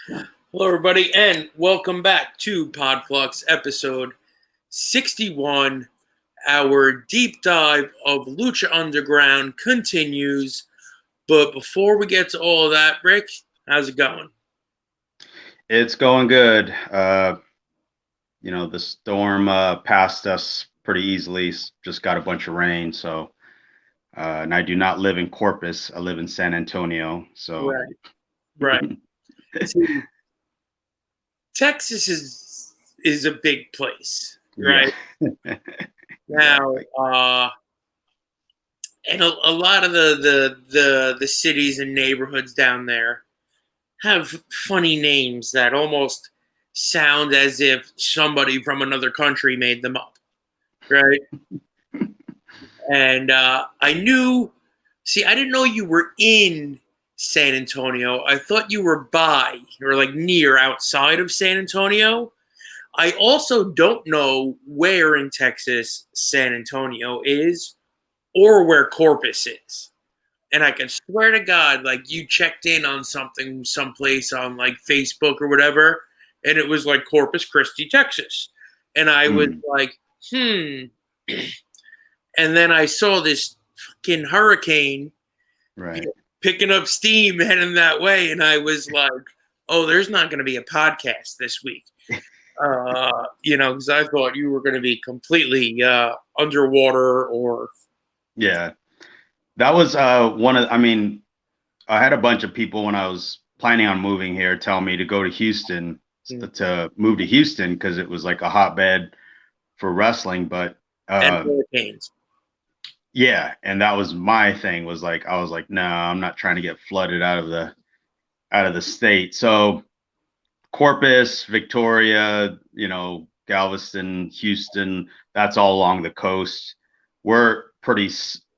Hello, everybody, and welcome back to Podfluxxx episode 61. Our deep dive of Lucha Underground continues. But before we get to all of that, Rick, how's it going? It's going good. The storm passed us pretty easily. Just got a bunch of rain. So, and I do not live in Corpus. I live in San Antonio. So, Right. See, Texas is a big place, right? Yeah. Now, Exactly. and a lot of the cities and neighborhoods down there have funny names that almost sound as if somebody from another country made them up, right? And I didn't know you were in San Antonio. I thought you were like near outside of San Antonio. I also don't know where in Texas San Antonio is or where Corpus is. And I can swear to God, like you checked in on something someplace on like Facebook or whatever, and it was like Corpus Christi, Texas. And I was Mm, like, And then I saw this fucking hurricane right. picking up steam heading that way, and I was like, oh, there's not going to be a podcast this week. Because I thought you were going to be completely underwater or. Yeah. That was I had a bunch of people when I was planning on moving here tell me to go to Houston, to move to Houston because it was like a hotbed for wrestling. But And hurricanes. yeah, and that was my thing. I was like, no, I'm not trying to get flooded out of the state. So Corpus, Victoria, Galveston, Houston, that's all along the coast. We're pretty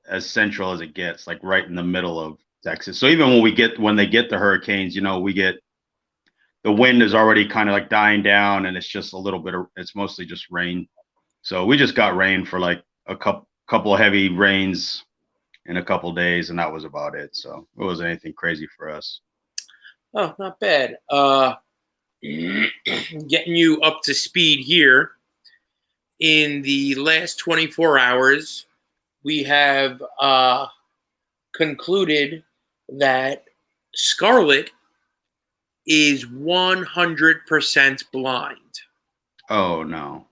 as central as it gets, like right in the middle of Texas. So even when they get the hurricanes, we get the wind is already kind of like dying down, and it's just a little bit of, it's mostly just rain. So we just got rain for like a couple of heavy rains in a couple of days, and that was about it. So it wasn't anything crazy for us. Oh, not bad. Getting you up to speed here. In the last 24 hours, we have concluded that Scarlett is 100% blind. Oh no.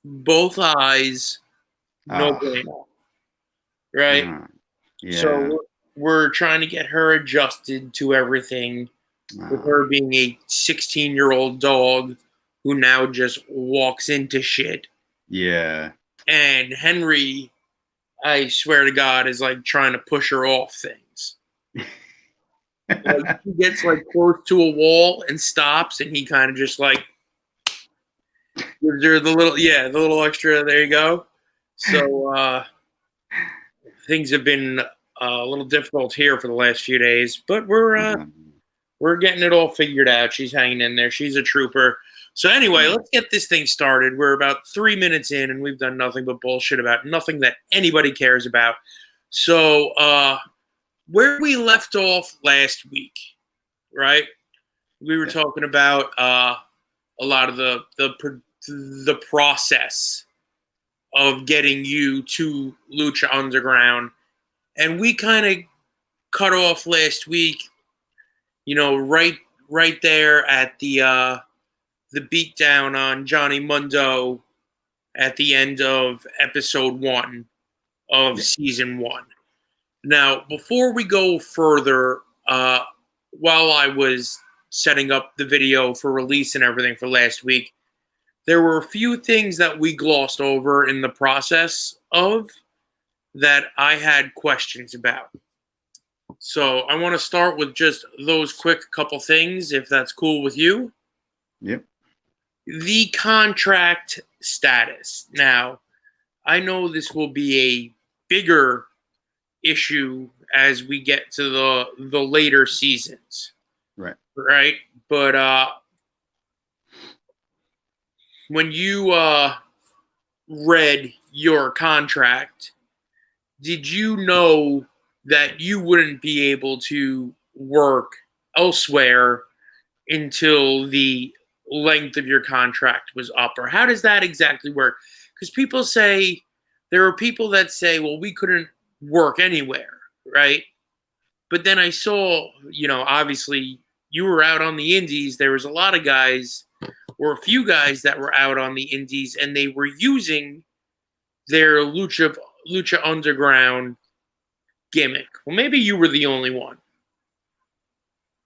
Both eyes, no Oh, bueno, right? yeah. So we're trying to get her adjusted to everything with Uh, her being a 16-year-old dog who now just walks into shit. yeah. And Henry, I swear to God, is like trying to push her off things. Like he gets like close to a wall and stops, and he kind of just like gives her the little extra. There you go. So things have been a little difficult here for the last few days, but we're getting it all figured out. She's hanging in there. She's a trooper. So anyway, let's get this thing started. We're about 3 minutes in, and we've done nothing but bullshit about nothing that anybody cares about. So where we left off last week, right? We were talking about a lot of the process of getting you to Lucha Underground, and we kind of cut off last week. Right there at the beatdown on Johnny Mundo at the end of episode 1 of season 1. Now, before we go further, while I was setting up the video for release and everything for last week, there were a few things that we glossed over in the process of that I had questions about. So I want to start with just those quick couple things, if that's cool with you. Yep. The contract status. Now, I know this will be a bigger issue as we get to the later seasons. Right. Right? But when you read your contract, did you know that you wouldn't be able to work elsewhere until the length of your contract was up, or how does that exactly work? Because people say, there are people that say, well, we couldn't work anywhere, right? But then I saw, obviously you were out on the indies. There was a lot of guys, or a few guys, that were out on the indies, and they were using their Lucha Underground gimmick. Well, maybe you were the only one.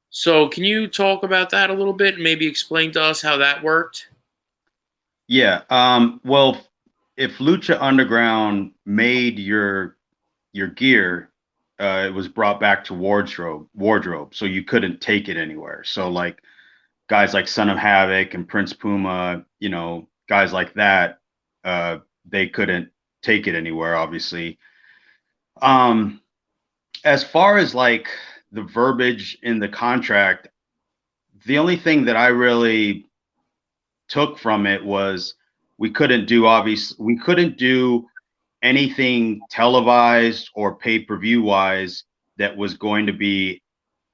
So can you talk about that a little bit and maybe explain to us how that worked? Yeah. Well, if Lucha Underground made your gear, it was brought back to wardrobe, so you couldn't take it anywhere. So like guys like Son of Havoc and Prince Puma, guys like that, they couldn't take it anywhere, obviously. As far as like the verbiage in the contract, the only thing that I really took from it was we couldn't do anything televised or pay-per-view wise that was going to be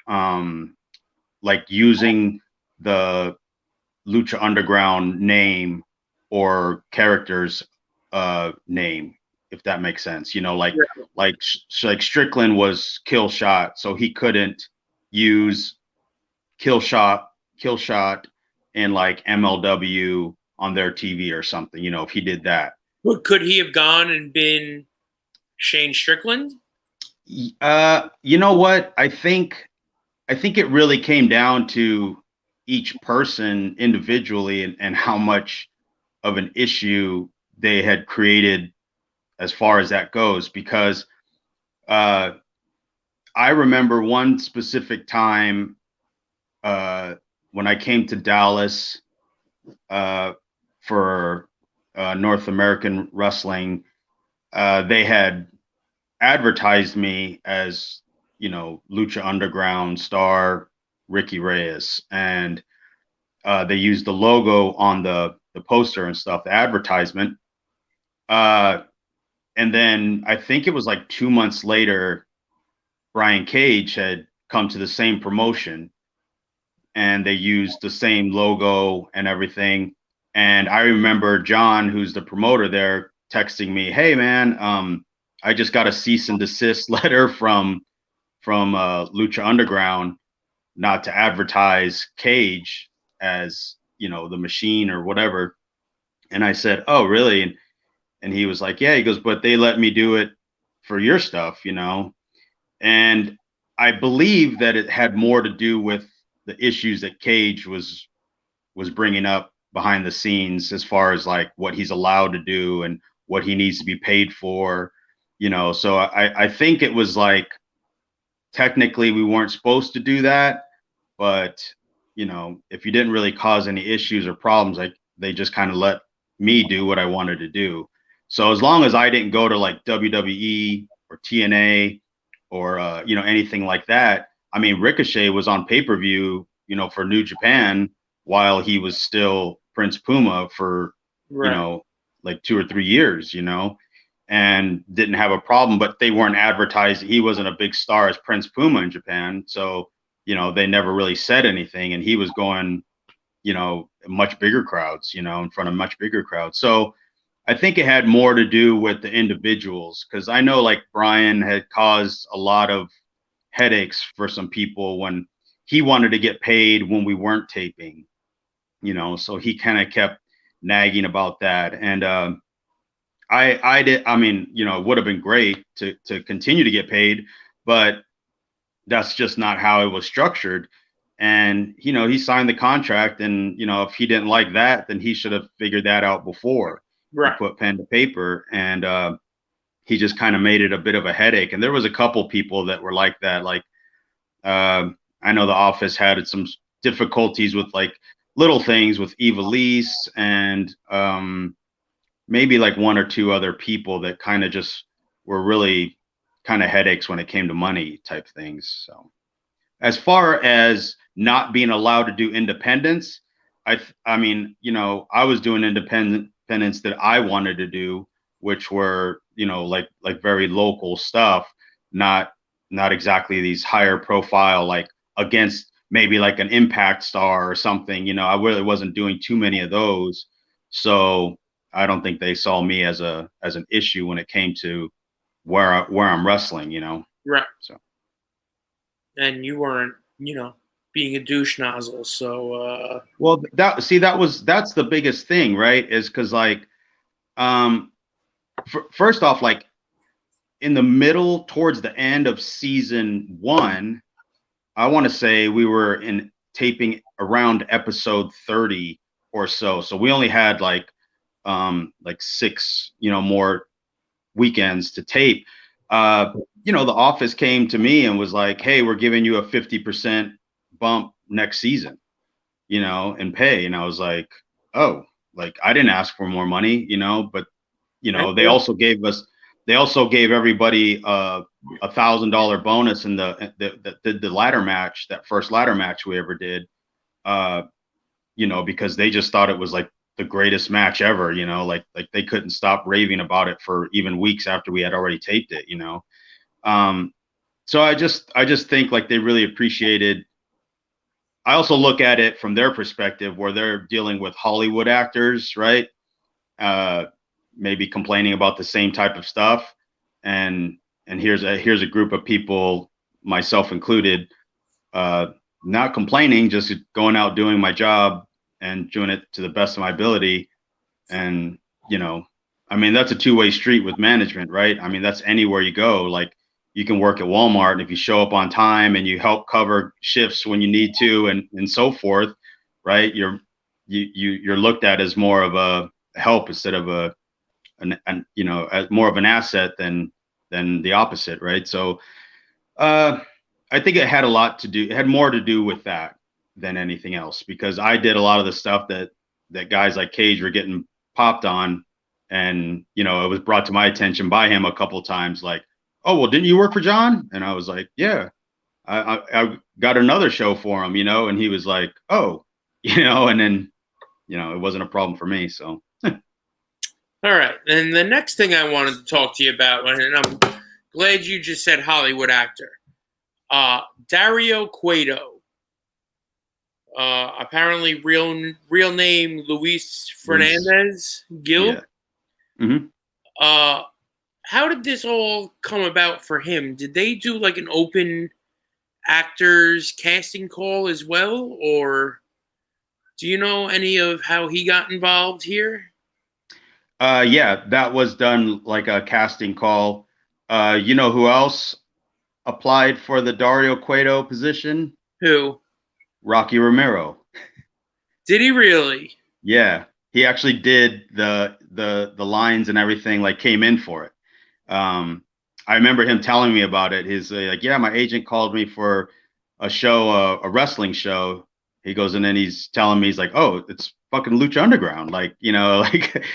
like using the Lucha Underground name or character's name, if that makes sense. Like Strickland was Kill Shot, so he couldn't use Kill Shot in like MLW on their TV or something, if he did that. But could he have gone and been Shane Strickland? You know what? I think it really came down to each person individually and how much of an issue they had created as far as that goes. Because I remember one specific time when I came to Dallas for North American Wrestling, they had advertised me as, Lucha Underground star Ricky Reyes, and they used the logo on the poster and stuff, the advertisement. And then I think it was like 2 months later, Brian Cage had come to the same promotion, and they used the same logo and everything. And I remember John, who's the promoter there, texting me, "Hey man, I just got a cease and desist letter from Lucha Underground not to advertise Cage as, the Machine or whatever." And I said, "Oh, really?" And he was like, "Yeah." He goes, "But they let me do it for your stuff, And I believe that it had more to do with the issues that Cage was bringing up behind the scenes, as far as like what he's allowed to do and what he needs to be paid for, So I think it was like, technically we weren't supposed to do that, but if you didn't really cause any issues or problems, like they just kind of let me do what I wanted to do. So as long as I didn't go to like WWE or TNA or anything like that. I mean, Ricochet was on pay-per-view, for New Japan while he was still Prince Puma for Right. like 2 or 3 years, and didn't have a problem, but they weren't advertising. He wasn't a big star as Prince Puma in Japan, so they never really said anything, and he was going much bigger crowds, in front of much bigger crowds. So I think it had more to do with the individuals, because I know like Brian had caused a lot of headaches for some people when he wanted to get paid when we weren't taping, so he kind of kept nagging about that. And I did, I mean, it would have been great to continue to get paid, but that's just not how it was structured. And, he signed the contract, and, if he didn't like that, then he should have figured that out before he Right. put pen to paper. And he just kind of made it a bit of a headache. And there was a couple people that were like that. Like, I know the office had some difficulties with like little things with Eva Lise, and maybe like one or two other people that kind of just were really kind of headaches when it came to money type things. So as far as not being allowed to do independence, I mean, I was doing independence that I wanted to do, which were, like very local stuff, not exactly these higher profile, like against maybe like an Impact Star or something. You know, I really wasn't doing too many of those, so I don't think they saw me as an issue when it came to where I'm wrestling. You know, Right. so. And you weren't, being a douche nozzle. So, Well, that's the biggest thing, right? Is because like, first off, like in the middle towards the end of season 1, I want to say we were in taping around episode 30 or so. So we only had like 6, more weekends to tape. The office came to me and was like, "Hey, we're giving you a 50% bump next season, in pay." And I was like, "Oh, like I didn't ask for more money, but they also gave everybody $1,000 bonus in the ladder match, that first ladder match we ever did, because they just thought it was like the greatest match ever, like they couldn't stop raving about it for even weeks after we had already taped it, so I just think like they really appreciated. I also look at it from their perspective where they're dealing with Hollywood actors, right? Maybe complaining about the same type of stuff, and here's a group of people, myself included, not complaining, just going out doing my job and doing it to the best of my ability. And I mean, that's a two-way street with management, right? I mean, that's anywhere you go. Like, you can work at Walmart, and if you show up on time and you help cover shifts when you need to, and so forth, right? You're looked at as more of a help instead of as more of an asset than the opposite, right? So I think it had more to do with that than anything else, because I did a lot of the stuff that guys like Cage were getting popped on, and it was brought to my attention by him a couple of times, like, "Oh, well, didn't you work for John?" And I was like, "Yeah, I got another show for him," and he was like, "Oh," and then it wasn't a problem for me. So all right. And the next thing I wanted to talk to you about, and I'm glad you just said Hollywood actor, Dario Cueto. Apparently, real name Luis Fernandez Gil. Yeah. Mm-hmm. How did this all come about for him? Did they do like an open actors casting call as well, or do you know any of how he got involved here? Yeah, that was done like a casting call. You know who else applied for the Dario Cueto position? Who? Rocky Romero. Did he really? Yeah, he actually did the lines and everything, like came in for it. I remember him telling me about it. He's like, "Yeah, my agent called me for a show, a wrestling show." He goes, and then he's telling me, he's like, "Oh, it's fucking Lucha Underground." Like, like,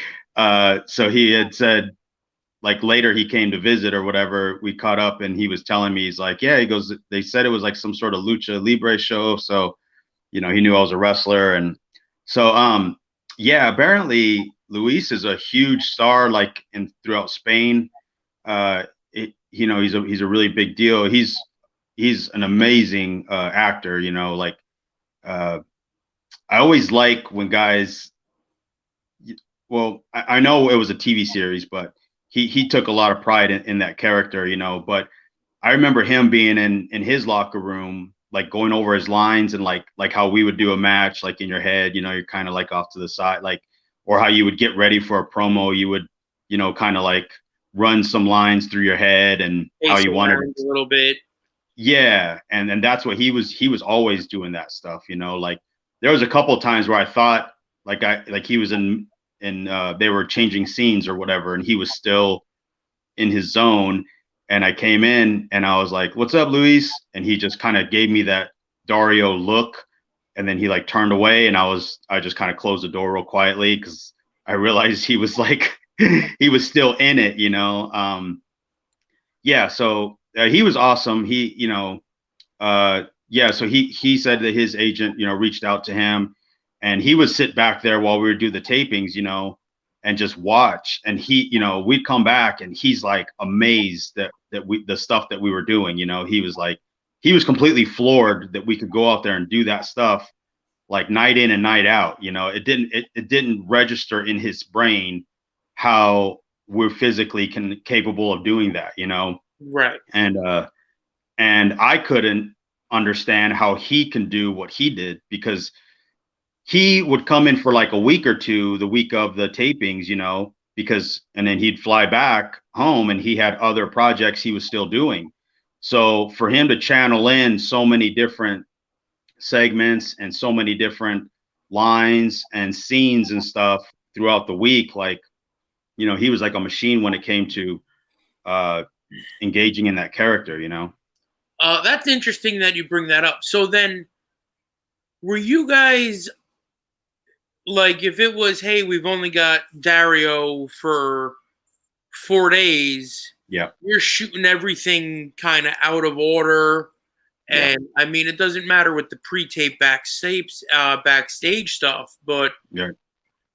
so he had said, like, later he came to visit or whatever, we caught up, and he was telling me, he's like, "Yeah," he goes, "they said it was like some sort of Lucha Libre show." So, he knew I was a wrestler. And so, yeah, apparently Luis is a huge star, like throughout Spain. He's a really big deal. He's an amazing actor. Like, I always like when guys. Well, I know it was a TV series, but he took a lot of pride in that character. But I remember him being in his locker room, like going over his lines, and like how we would do a match, like in your head, you're kind of like off to the side, like, or how you would get ready for a promo, you would, kind of like run some lines through your head, and how you wanted a little bit. Yeah, and that's what he was always doing that stuff. Like, there was a couple of times where I thought like he was in they were changing scenes or whatever, and he was still in his zone. And I came in and I was like, "What's up, Luis?" And he just kind of gave me that Dario look, and then he like turned away, and I just kind of closed the door real quietly, because I realized he was like he was still in it. Yeah, so he was awesome. He, yeah, so he said that his agent, reached out to him, and he would sit back there while we would do the tapings, and just watch. And he, we'd come back, and he's like amazed that the stuff that we were doing. He was like, he was completely floored that we could go out there and do that stuff like night in and night out. You know, it didn't register in his brain how we're physically capable of doing that, you know? Right. And I couldn't understand how he can do what he did, because he would come in for like a week or two, the week of the tapings, you know, and then he'd fly back home and he had other projects he was still doing. So for him to channel in so many different segments and so many different lines and scenes and stuff throughout the week, like, you know, he was like a machine when it came to engaging in that character, you know. That's interesting that you bring that up. So then, were you guys like, if it was, hey, we've only got Dario for 4 days, Yeah. you're shooting everything kind of out of order. Yeah. And I mean, it doesn't matter with the pre-tape backstage stuff, but Yeah.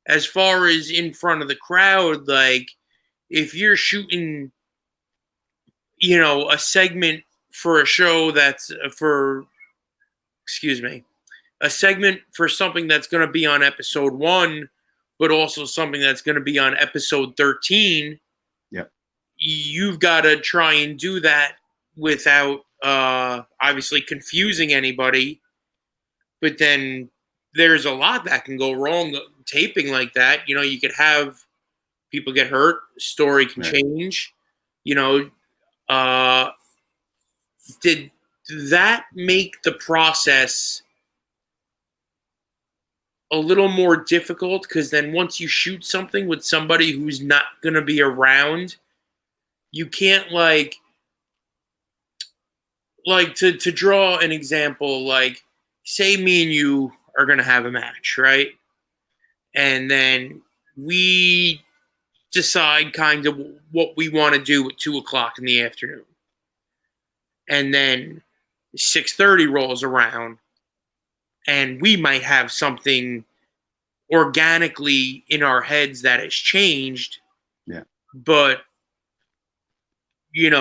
as far as in front of the crowd, like if you're shooting, a segment for a show that's excuse me, a segment for something that's going to be on episode 1, but also something that's going to be on episode 13. Yeah. You've got to try and do that without obviously confusing anybody. But then there's a lot that can go wrong taping like that. You could have people get hurt, story can change. Uh, did that make the process a little more difficult? Because then once you shoot something with somebody who's not going to be around, you can't to draw an example, like say me and you are going to have a match, right? And then we decide kind of what we want to do at 2:00 in the afternoon. And then 6:30 rolls around and we might have something organically in our heads that has changed. Yeah. But you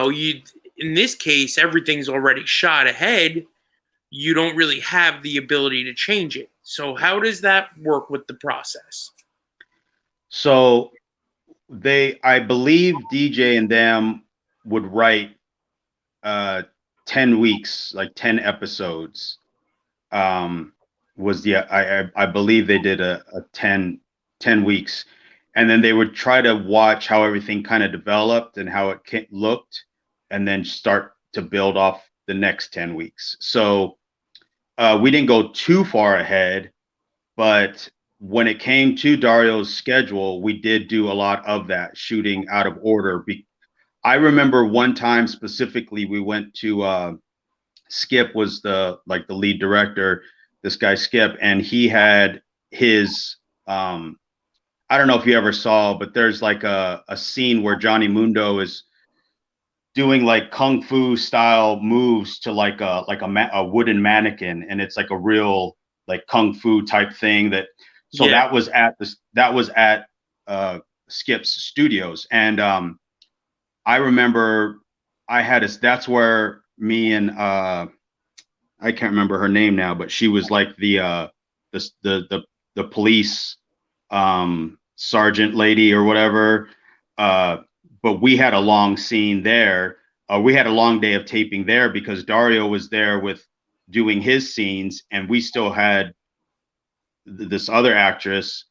in this case, everything's already shot ahead. You don't really have the ability to change it. So how does that work with the process? So I believe DJ and them would write 10 weeks, like 10 episodes. I believe they did a 10 weeks, and then they would try to watch how everything kind of developed and how it looked, and then start to build off the next 10 weeks. So we didn't go too far ahead, but when it came to Dario's schedule, we did do a lot of that shooting out of order. I remember one time specifically, we went to Skip was the lead director, this guy Skip, and he had his I don't know if you ever saw, but there's like a scene where Johnny Mundo is doing like kung fu style moves to like a wooden mannequin, and it's like a real like kung fu type thing that was at Skip's studios. And I remember that's where me and I can't remember her name now, but she was like the police sergeant lady or whatever. But we had a long scene there. We had a long day of taping there because Dario was there with doing his scenes, and we still had this other actress,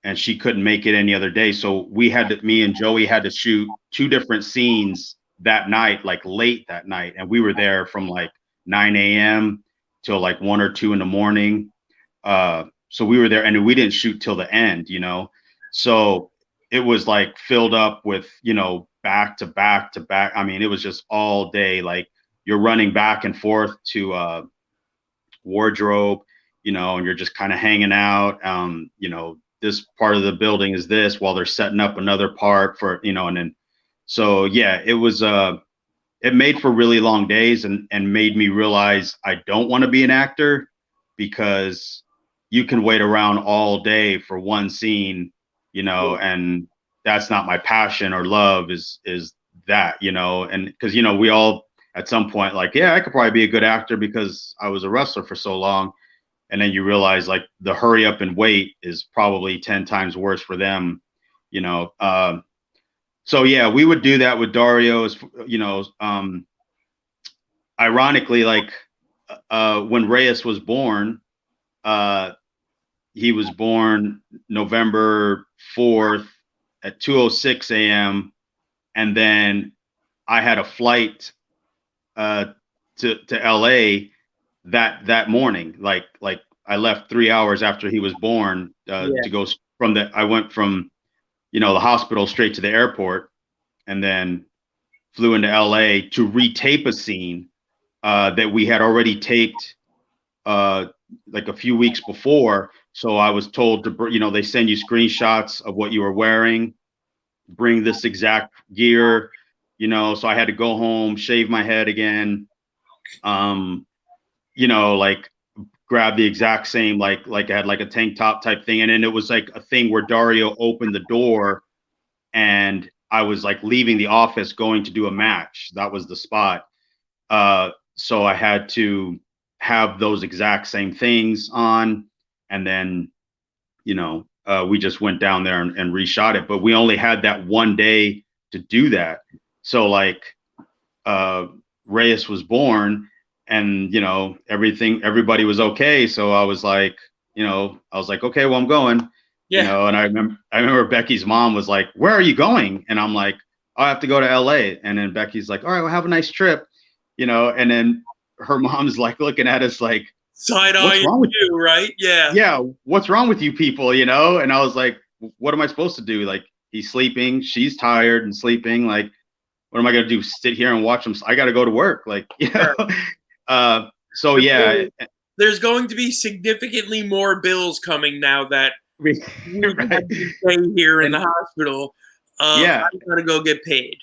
and she couldn't make it any other day. So me and Joey had to shoot 2 different scenes that night, like late that night. And we were there from like 9 a.m. till like 1 or 2 in the morning. So we were there, and we didn't shoot till the end, So it was like filled up with, back to back to back. I mean, it was just all day. Like you're running back and forth to wardrobe, and you're just kind of hanging out. This part of the building is this while they're setting up another part for, and then, so yeah, it was, it made for really long days and made me realize I don't want to be an actor, because you can wait around all day for one scene, and that's not my passion or love is that, and because, we all at some point, like, yeah, I could probably be a good actor because I was a wrestler for so long. And then you realize like the hurry up and wait is probably 10 times worse for them, you know. So yeah, we would do that with Dario, you know. Ironically, like when Reyes was born, he was born November 4th at 2:06 a.m. And then I had a flight to LA that morning. Like I left 3 hours after he was born to go from I went from, you know, the hospital straight to the airport, and then flew into LA to retape a scene that we had already taped like a few weeks before. So I was told to, you know, they send you screenshots of what you were wearing, bring this exact gear, you know. So I had to go home, shave my head again, you know, like grab the exact same, like I had like a tank top type thing. And then it was like a thing where Dario opened the door and I was like leaving the office going to do a match. That was the spot. So I had to have those exact same things on. And then, you know, we just went down there and reshot it. But we only had that one day to do that. So like Reyes was born, and, you know, everybody was okay. So I was like, you know, okay, well, I'm going, you know. And I remember Becky's mom was like, where are you going? And I'm like, I have to go to LA. And then Becky's like, all right, well, have a nice trip, you know. And then her mom's like looking at us like, side eye with you, right? Yeah, what's wrong with you people, you know? And I was like, what am I supposed to do? Like, he's sleeping, she's tired and sleeping. Like, what am I gonna do? Sit here and watch him? I got to go to work, like, you know. So yeah, there's going to be significantly more bills coming now that we have to stay here in the hospital. Yeah, I gotta go get paid.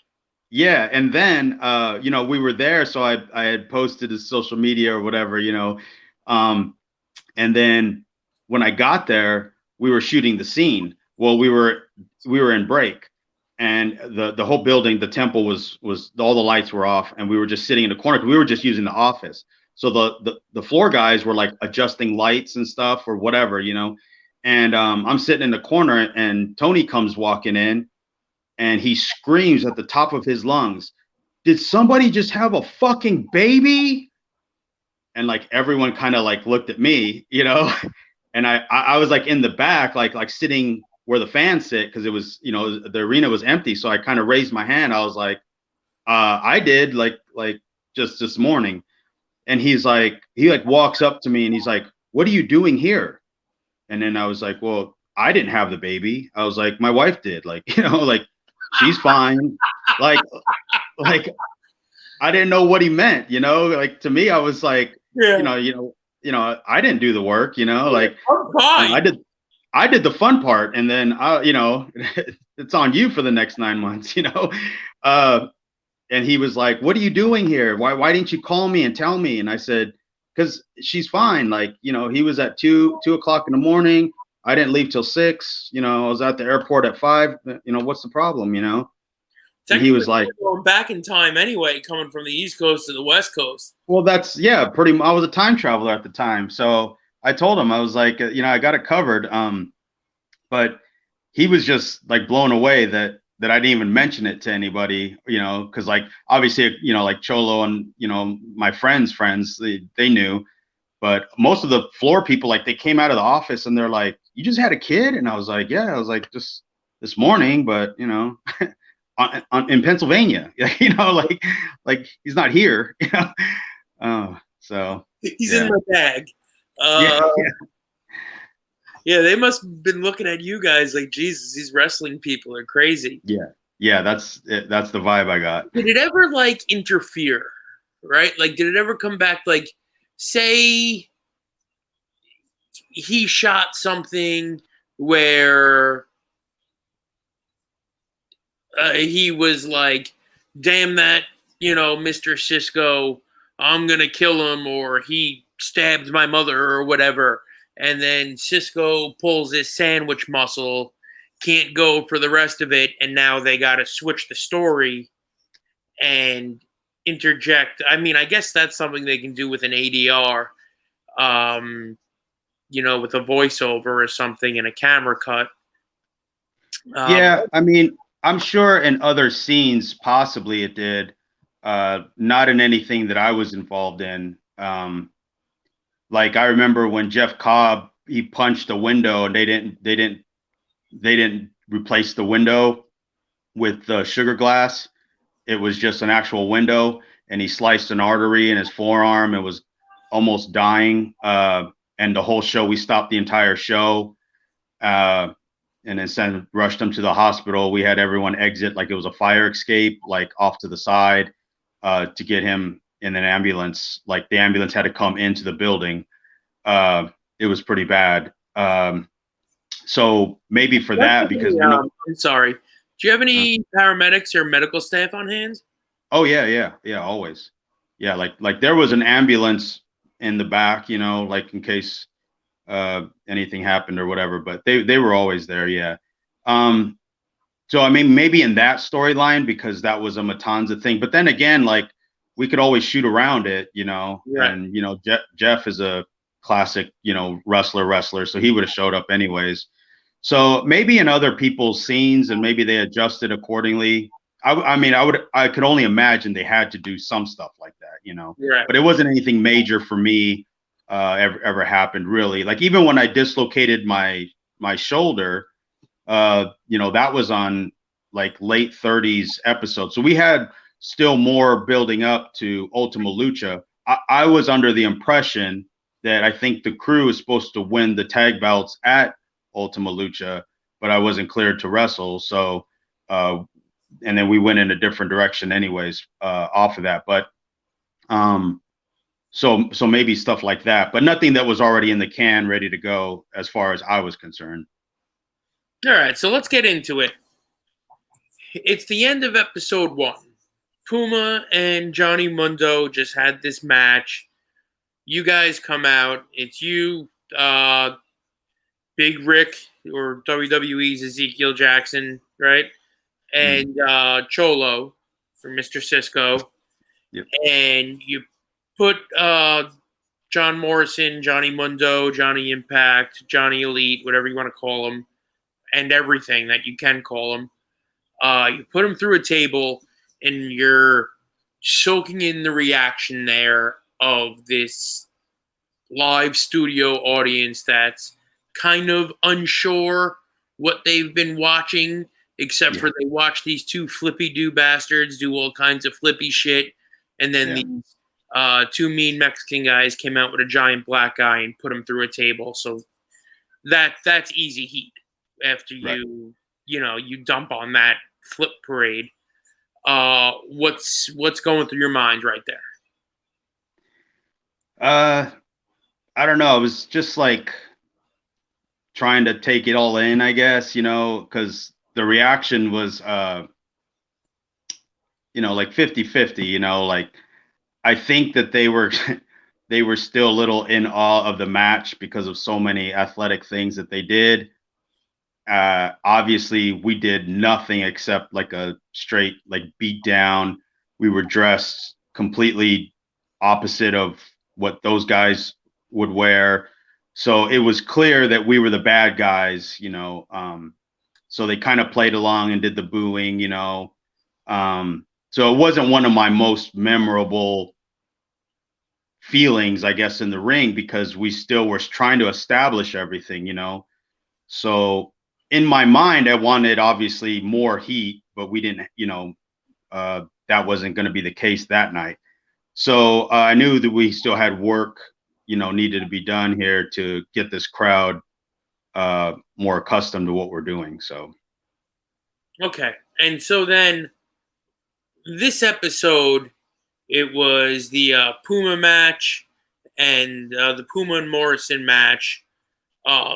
Yeah, and then you know, we were there, so I had posted to social media or whatever, you know, and then when I got there, we were shooting the scene. Well, we were in break, and the whole building, the temple was all the lights were off, and we were just sitting in the corner because we were just using the office. So the floor guys were like adjusting lights and stuff or whatever, you know. And I'm sitting in the corner, and Tony comes walking in, and he screams at the top of his lungs, "Did somebody just have a fucking baby?" And like everyone kind of like looked at me, you know. And I was like in the back, like sitting where the fans sit, because it was, you know, the arena was empty. So I kind of raised my hand. I was like, I did, like just this morning. And he like walks up to me and he's like, "What are you doing here?" And then I was like, "Well, I didn't have the baby." I was like, "My wife did." Like, you know, like, she's fine. like I didn't know what he meant, you know. Like, to me, I was like, you know, I didn't do the work, you know. Like, I'm fine. I did the fun part, and then you know, it's on you for the next 9 months, you know. And he was like, "What are you doing here? Why didn't you call me and tell me?" And I said, "Because she's fine." Like, you know, he was at 2 o'clock in the morning. I didn't leave till 6. You know, I was at the airport at 5. You know, what's the problem? You know. And he was like, going back in time anyway, coming from the East Coast to the West Coast. Well, that's I was a time traveler at the time, so I told him, I was like, you know, I got it covered. But he was just like blown away that I didn't even mention it to anybody, you know, because like obviously, you know, like Cholo and, you know, my friends, they knew, but most of the floor people, like, they came out of the office and they're like, "You just had a kid?" And I was like, "Yeah." I was like, "Just this morning, but, you know." In Pennsylvania, you know, like he's not here, you know. So he's in my bag. Yeah, they must have been looking at you guys like, Jesus, these wrestling people are crazy. Yeah, that's it. That's the vibe I got. Did it ever like interfere, right? Like, did it ever come back? Like, say he shot something where he was like, "Damn that, you know, Mr. Cisco, I'm gonna kill him," or he stabbed my mother or whatever, and then Cisco pulls his sandwich muscle, can't go for the rest of it, and now they got to switch the story, and interject. I mean, I guess that's something they can do with an ADR, with a voiceover or something and a camera cut. Yeah, I mean, I'm sure in other scenes, possibly it did. Not in anything that I was involved in. Like I remember when Jeff Cobb he punched a window and they didn't replace the window with the sugar glass. It was just an actual window, and he sliced an artery in his forearm and was almost dying. And the whole show, we stopped the entire show. And then rushed him to the hospital. We had everyone exit like it was a fire escape, like off to the side, to get him in an ambulance. Like the ambulance had to come into the building. It was pretty bad. So maybe for that, because I'm sorry. Do you have any paramedics or medical staff on hand? oh yeah, always. Yeah, like there was an ambulance in the back, like in case anything happened or whatever, but they were always there. Yeah. So I mean, maybe in that storyline, because that was a Matanza thing, but then again, like we could always shoot around it, Right. and Jeff is a classic, wrestler, so he would have showed up anyways. So maybe in other people's scenes, and maybe they adjusted accordingly. I could only imagine they had to do some stuff like that, Right. but it wasn't anything major for me ever happened really. Like even when I dislocated my shoulder, that was on like late 30s episode. So we had still more building up to Ultima Lucha. I was under the impression that I think the crew is supposed to win the tag belts at Ultima Lucha, but I wasn't cleared to wrestle. So, and then we went in a different direction anyways, off of that. But, so maybe stuff like that, but nothing that was already in the can, ready to go as far as I was concerned. All right, so let's get into it. It's the end of episode 1. Puma and Johnny Mundo just had this match. You guys come out. It's you, Big Rick, or WWE's Ezekiel Jackson, right? And Cholo for Mr. Cisco. Yep. And you put John Morrison, Johnny Mundo, Johnny Impact, Johnny Elite, whatever you want to call him, and everything that you can call him. You put him through a table, and you're soaking in the reaction there of this live studio audience that's kind of unsure what they've been watching, except for they watch these two flippy-do bastards do all kinds of flippy shit, and then these two mean Mexican guys came out with a giant black guy and put him through a table. So that's easy heat after you dump on that flip parade. What's going through your mind right there? I don't know. It was just like trying to take it all in, I guess, because the reaction was, like 50-50, like I think that they were they were still a little in awe of the match because of so many athletic things that they did. Obviously we did nothing except like a straight like beat down. We were dressed completely opposite of what those guys would wear. So it was clear that we were the bad guys, so they kind of played along and did the booing, so it wasn't one of my most memorable feelings, I guess, in the ring, because we still were trying to establish everything, so in my mind, I wanted obviously more heat, but we didn't, that wasn't going to be the case that night. So I knew that we still had work, needed to be done here to get this crowd more accustomed to what we're doing. So. Okay. And so then this episode, it was the Puma match and the Puma and Morrison match,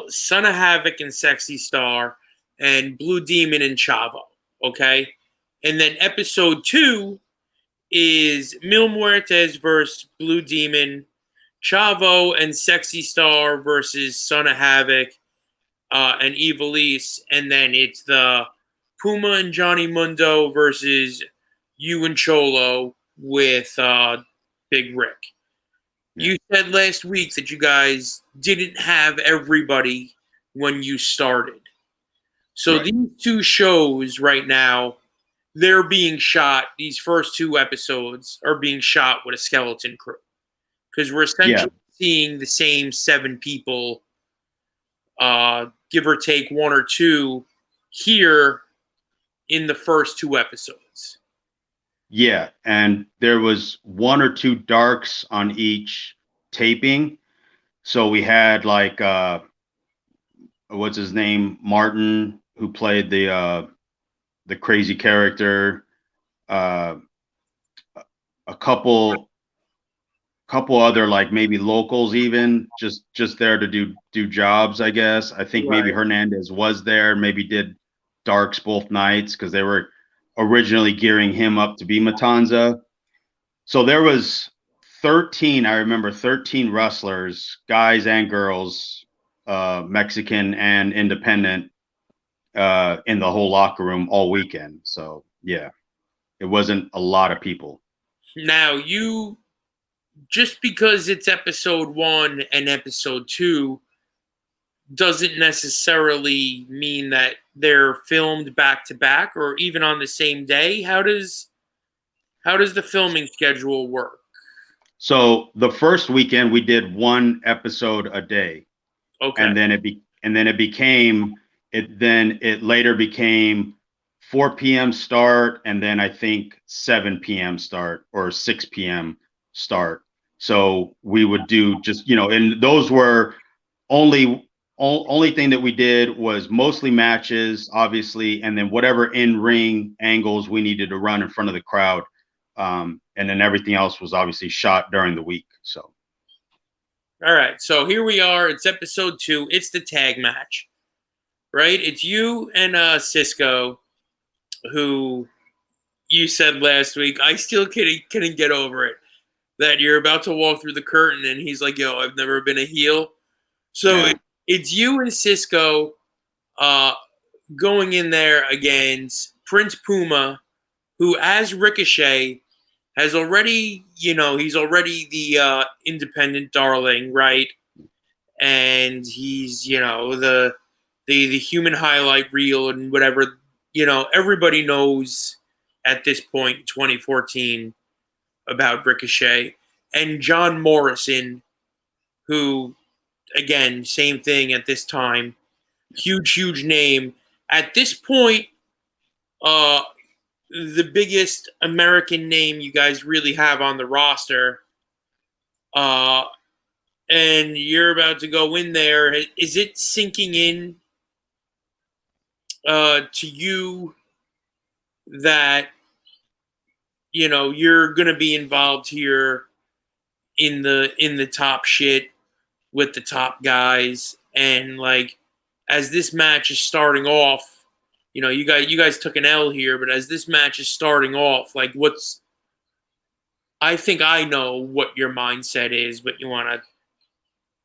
Son of Havoc and Sexy Star, and Blue Demon and Chavo. Okay. And then episode 2 is Mil Muertes versus Blue Demon, Chavo and Sexy Star versus Son of Havoc and Ivelisse, and then it's the Puma and Johnny Mundo versus you and Cholo with Big Rick. You said last week that you guys didn't have everybody when you started. So these two shows right now, they're being shot. These first two episodes are being shot with a skeleton crew because we're essentially seeing the same 7 people, give or take 1 or 2, here in the first 2 episodes. Yeah, and there was 1 or 2 darks on each taping. So we had like what's his name, Martin, who played the crazy character, a couple other like maybe locals, even just there to do jobs, I guess. I think maybe Hernandez was there, maybe did darks both nights because they were originally gearing him up to be Matanza. So there was 13, I remember 13 wrestlers, guys and girls, Mexican and independent, in the whole locker room all weekend. So yeah, it wasn't a lot of people. Now, you, just because it's episode 1 and episode 2 doesn't necessarily mean that they're filmed back to back or even on the same day. How does the filming schedule work? So the first weekend we did 1 episode a day. Okay. And then it later became 4 p.m. start, and then I think 7 p.m. start or 6 p.m. start. So we would do just, and those were only thing that we did was mostly matches, obviously, and then whatever in-ring angles we needed to run in front of the crowd. And then everything else was obviously shot during the week. So. All right, so here we are. It's episode 2. It's the tag match, right? It's you and Cisco, who you said last week. I still couldn't get over it that you're about to walk through the curtain, and he's like, "Yo, I've never been a heel." So it's you and Cisco going in there against Prince Puma, who, as Ricochet, has already, he's already the independent darling, right? And he's, the human highlight reel and whatever, everybody knows at this point, 2014, about Ricochet. And John Morrison, who, again, same thing at this time, huge name. At this point, the biggest American name you guys really have on the roster. And you're about to go in there. Is it sinking in to you that, you're going to be involved here in the top shit with the top guys? And like, as this match is starting off, you guys took an L here, but as this match is starting off, like, I think I know what your mindset is, but you want to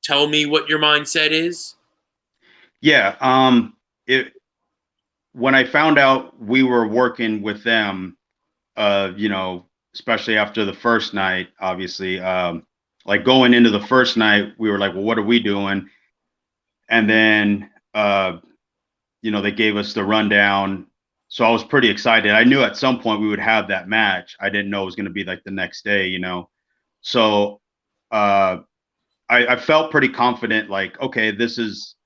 tell me what your mindset is? Yeah. When I found out we were working with them, especially after the first night, obviously, like going into the first night, we were like, well, what are we doing? And then, they gave us the rundown. So I was pretty excited. I knew at some point we would have that match. I didn't know it was going to be like the next day, So I felt pretty confident, like, okay, this is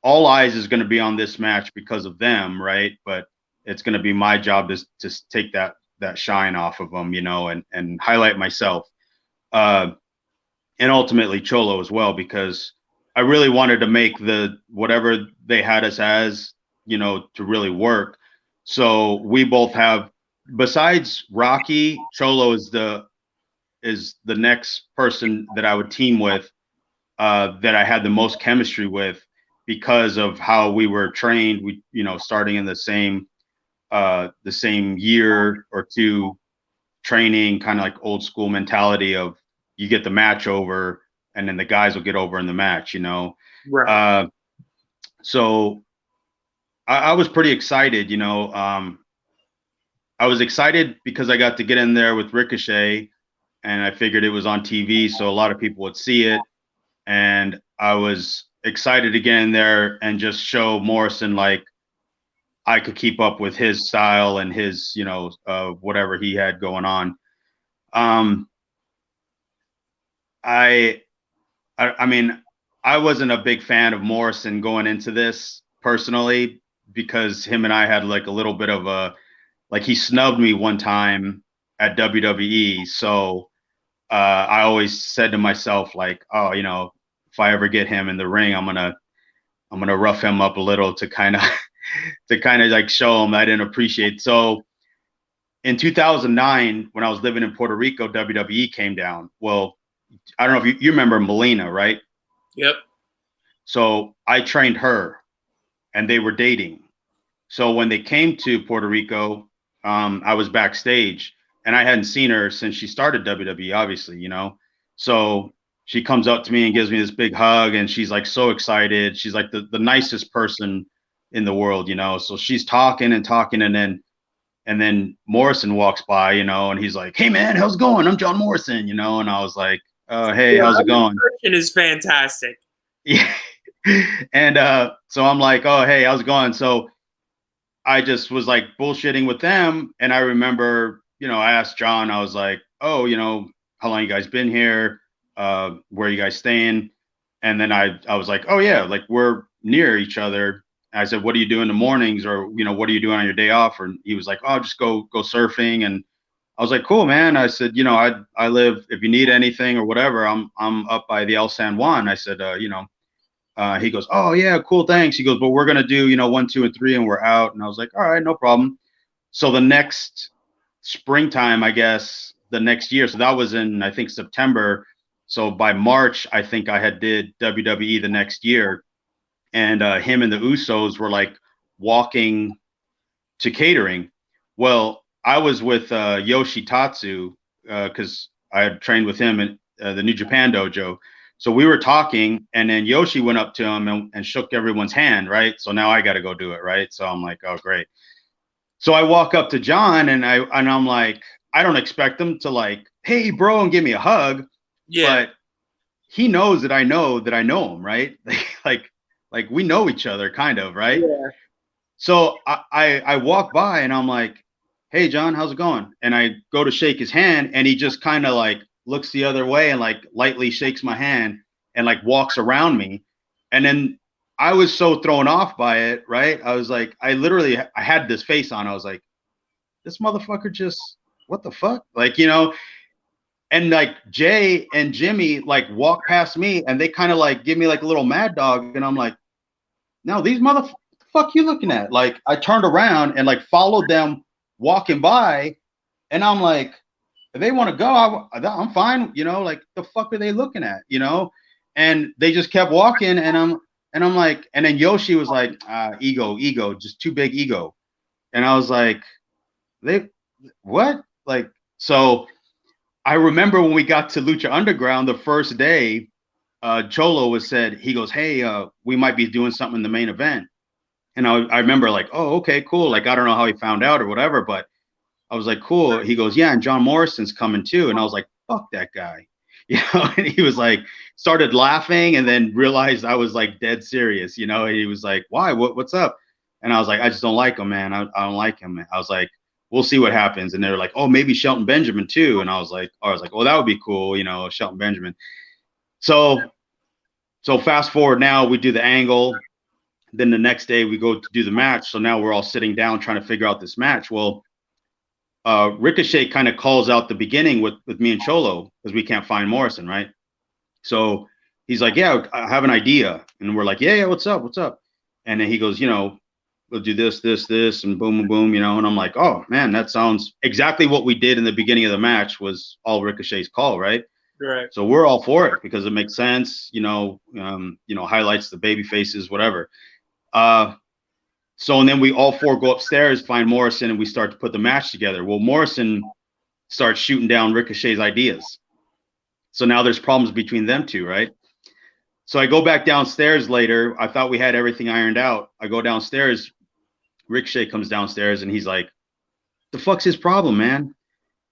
all eyes is going to be on this match because of them, right? But it's going to be my job to take that shine off of them, and highlight myself. And ultimately Cholo as well, because I really wanted to make whatever they had us as, to really work. So we both have, besides Rocky, Cholo is the next person that I would team with, that I had the most chemistry with because of how we were trained. We, starting in the same year or two training, kind of like old school mentality of you get the match over and then the guys will get over in the match, Right. So I was pretty excited, I was excited because I got to get in there with Ricochet, and I figured it was on TV, so a lot of people would see it. And I was excited to get in there and just show Morrison like I could keep up with his style and his, whatever he had going on. I mean, I wasn't a big fan of Morrison going into this personally because him and I had like a little bit of like he snubbed me one time at WWE. So I always said to myself like, oh, if I ever get him in the ring, I'm gonna rough him up a little to kind of like show him I didn't appreciate. So in 2009, when I was living in Puerto Rico, WWE came down. Well, I don't know if you remember Melina, right? Yep. So I trained her, and they were dating. So when they came to Puerto Rico, I was backstage, and I hadn't seen her since she started WWE, obviously, So she comes up to me and gives me this big hug, and she's like so excited. She's like the nicest person in the world, So she's talking and talking, and then Morrison walks by, and he's like, "Hey man, how's it going? I'm John Morrison," and I was like, "Hey, how's it going?" It is fantastic. Yeah. And so I'm like, "Oh, hey, how's it going?" So I just was like bullshitting with them, and I remember, I asked John, I was like, "Oh, how long you guys been here? Where are you guys staying?" And then I was like, "Oh yeah, like we're near each other." I said, "What do you do in the mornings, or what are you doing on your day off?" Or he was like, "Oh, just go surfing." And I was like, "Cool, man." I said, I live, if you need anything or whatever, I'm up by the El San Juan. I said, he goes, "Oh yeah, cool, thanks." He goes, "But we're gonna do 1, 2, and 3, and we're out." And I was like, "All right, no problem." So the next springtime, I guess, the next year. So that was in, I think, September. So by March, I think I had did WWE the next year. And him and the Usos were like walking to catering. Well, I was with Yoshitatsu because I had trained with him in the New Japan dojo. So we were talking, and then Yoshi went up to him and shook everyone's hand, right? So now I got to go do it, right? So I'm like, oh, great. So I walk up to John, and I'm like, I don't expect him to like, hey, bro, and give me a hug. Yeah. But he knows that I know him, right? like we know each other, kind of, right? Yeah. So I walk by, and I'm like, hey, John, how's it going? And I go to shake his hand, and he just kind of like looks the other way and like lightly shakes my hand and like walks around me. And then I was so thrown off by it, right? I was like, I had this face on. I was like, this motherfucker just, what the fuck? Like, and like Jay and Jimmy like walk past me, and they kind of like give me like a little mad dog. And I'm like, no, these fuck you looking at? Like, I turned around and like followed them walking by, and I'm like, if they want to go, I'm fine, like the fuck are they looking at, And they just kept walking, and I'm like, and then Yoshi was like, ego, just too big ego. And I was like, what? Like, so I remember when we got to Lucha Underground the first day, Cholo he goes, hey, we might be doing something in the main event. And I remember like, oh, okay, cool. Like, I don't know how he found out or whatever, but I was like, cool. He goes, yeah, and John Morrison's coming too. And I was like, fuck that guy. And he was like, started laughing, and then realized I was like dead serious, and he was like, why, what's up? And I was like, I just don't like him, man. I don't like him. I was like, we'll see what happens. And they were like, oh, maybe Shelton Benjamin too. And I was like, well, that would be cool. Shelton Benjamin. So fast forward, now we do the angle. Then the next day we go to do the match. So now we're all sitting down trying to figure out this match. Well, Ricochet kind of calls out the beginning with me and Cholo because we can't find Morrison, right? So he's like, yeah, I have an idea. And we're like, yeah, what's up? And then he goes, we'll do this, and boom, boom, and I'm like, oh man, that sounds exactly what we did in the beginning of the match was all Ricochet's call, right? Right. So we're all for it because it makes sense, highlights the baby faces, whatever. So, and then we all four go upstairs, find Morrison, and we start to put the match together. Well, Morrison starts shooting down Ricochet's ideas. So now there's problems between them two, right? So I go back downstairs later. I thought we had everything ironed out. I go downstairs. Ricochet comes downstairs, and he's like, the fuck's his problem, man?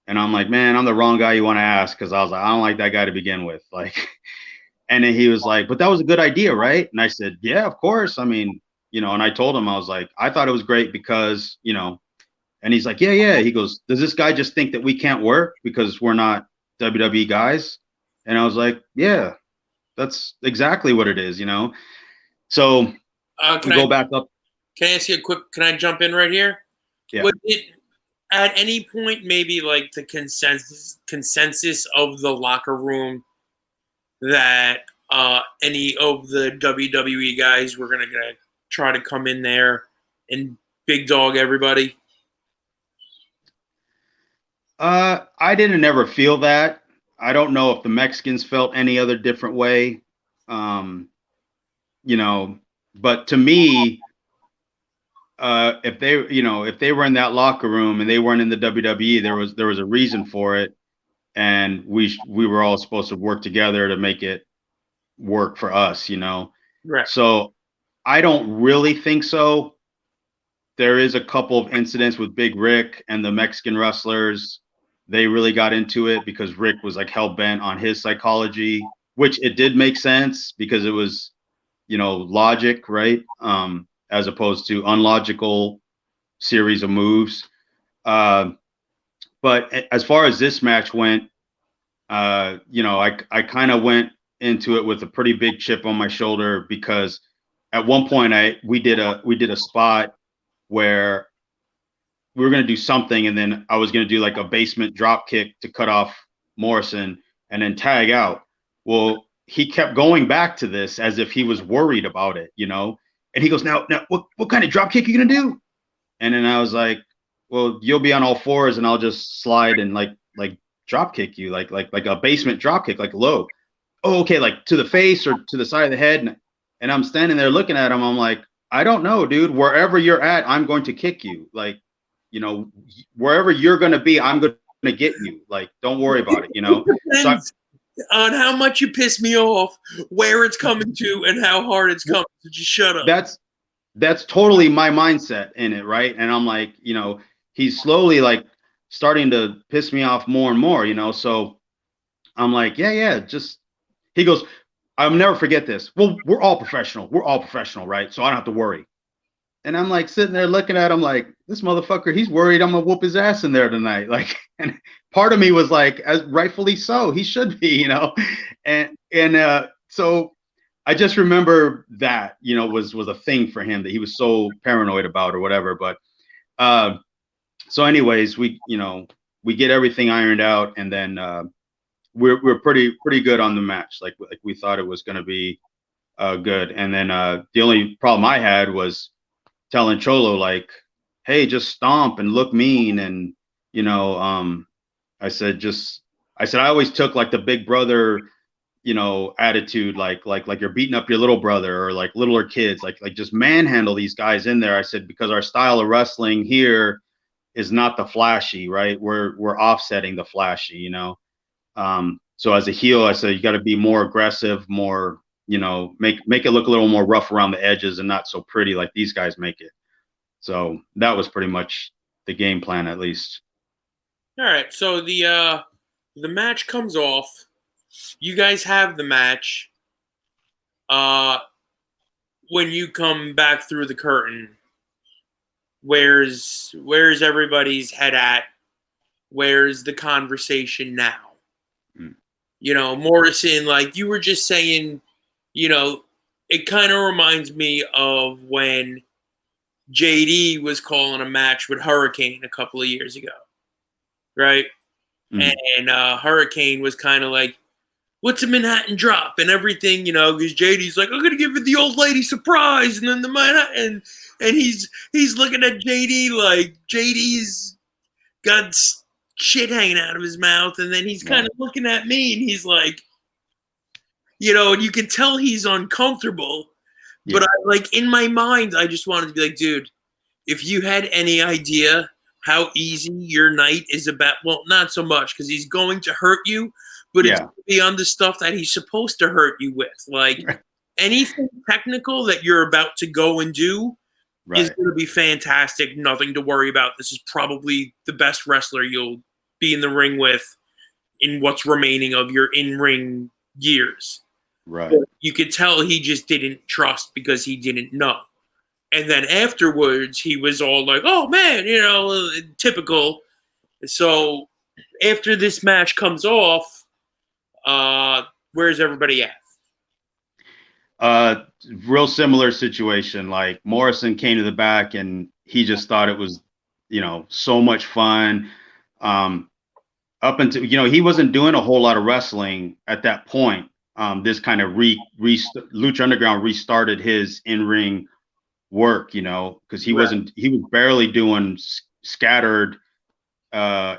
And I'm like, man, I'm the wrong guy you want to ask, because I was like, I don't like that guy to begin with. Like, and then he was like, but that was a good idea, right? And I said, yeah, of course. I mean, and I told him, I was like, I thought it was great because, and he's like, yeah, yeah. He goes, does this guy just think that we can't work because we're not WWE guys? And I was like, yeah, that's exactly what it is, So we go back up. Can I ask you a quick? Can I jump in right here? Yeah. Was it at any point maybe like the consensus of the locker room that any of the WWE guys were gonna try to come in there and big dog everybody? I didn't ever feel that. I don't know if the Mexicans felt any other different way. But to me, if they were in that locker room and they weren't in the WWE, there was a reason for it, and we were all supposed to work together to make it work for us, Right. So I don't really think so. There is a couple of incidents with Big Rick and the Mexican wrestlers. They really got into it because Rick was like hell bent on his psychology, which it did make sense because it was, logic, right? As opposed to unlogical series of moves. But as far as this match went, I kind of went into it with a pretty big chip on my shoulder because at one point we did a spot where we were going to do something, and then I was going to do like a basement drop kick to cut off Morrison and then tag out. Well, he kept going back to this as if he was worried about it, and he goes, now what kind of drop kick are you going to do? And then I was like, well, you'll be on all fours and I'll just slide and like drop kick you, like a basement drop kick, like low. Oh, okay, like to the face or to the side of the head. And I'm standing there looking at him. I'm like, I don't know, dude. Wherever you're at, I'm going to kick you. Like, wherever you're going to be, I'm going to get you. Like, don't worry about it, So on how much you piss me off, where it's coming to, and how hard it's coming. So just shut up. That's totally my mindset in it, right? And I'm like, he's slowly like starting to piss me off more and more, So I'm like, yeah, just. He goes, I'll never forget this. Well, we're all professional. We're all professional, right? So I don't have to worry. And I'm like sitting there looking at him like, this motherfucker, he's worried I'm gonna whoop his ass in there tonight. Like, and part of me was like, as rightfully so, he should be, And so I just remember that, was a thing for him that he was so paranoid about or whatever. But so anyways, we get everything ironed out, and then we're pretty good on the match. Like we thought it was going to be good. And then the only problem I had was telling Cholo like, hey, just stomp and look mean. And I said I always took like the big brother attitude, like you're beating up your little brother or like littler kids, like just manhandle these guys in there. I said, because our style of wrestling here is not the flashy, right? We're offsetting the flashy, So as a heel, I said, you got to be more aggressive, more, make it look a little more rough around the edges and not so pretty like these guys make it. So that was pretty much the game plan, at least. All right. So the match comes off. You guys have the match. When you come back through the curtain, where's everybody's head at? Where's the conversation now? Morrison, like you were just saying, it kind of reminds me of when JD was calling a match with Hurricane a couple of years ago, right? And Hurricane was kind of like, what's a Manhattan drop and everything, because JD's like, I'm going to give it the old lady surprise. And then the Manhattan, and he's looking at JD like JD's got shit hanging out of his mouth, and then he's kind of looking at me, and he's like, and you can tell he's uncomfortable. But in my mind, I just wanted to be like, dude, if you had any idea how easy your night is about, well, not so much because he's going to hurt you, but it's going to be on the stuff that he's supposed to hurt you with, like anything technical that you're about to go and do. is Right. going to be fantastic. Nothing to worry about. This is probably the best wrestler you'll be in the ring with in what's remaining of your in-ring years. Right. But you could tell he just didn't trust because he didn't know. And then afterwards, he was all like, "Oh man, typical." So after this match comes off, where's everybody at? Real similar situation. Like Morrison came to the back and he just thought it was, so much fun. Up until, he wasn't doing a whole lot of wrestling at that point. This kind of Lucha Underground restarted his in-ring work, because he was barely doing scattered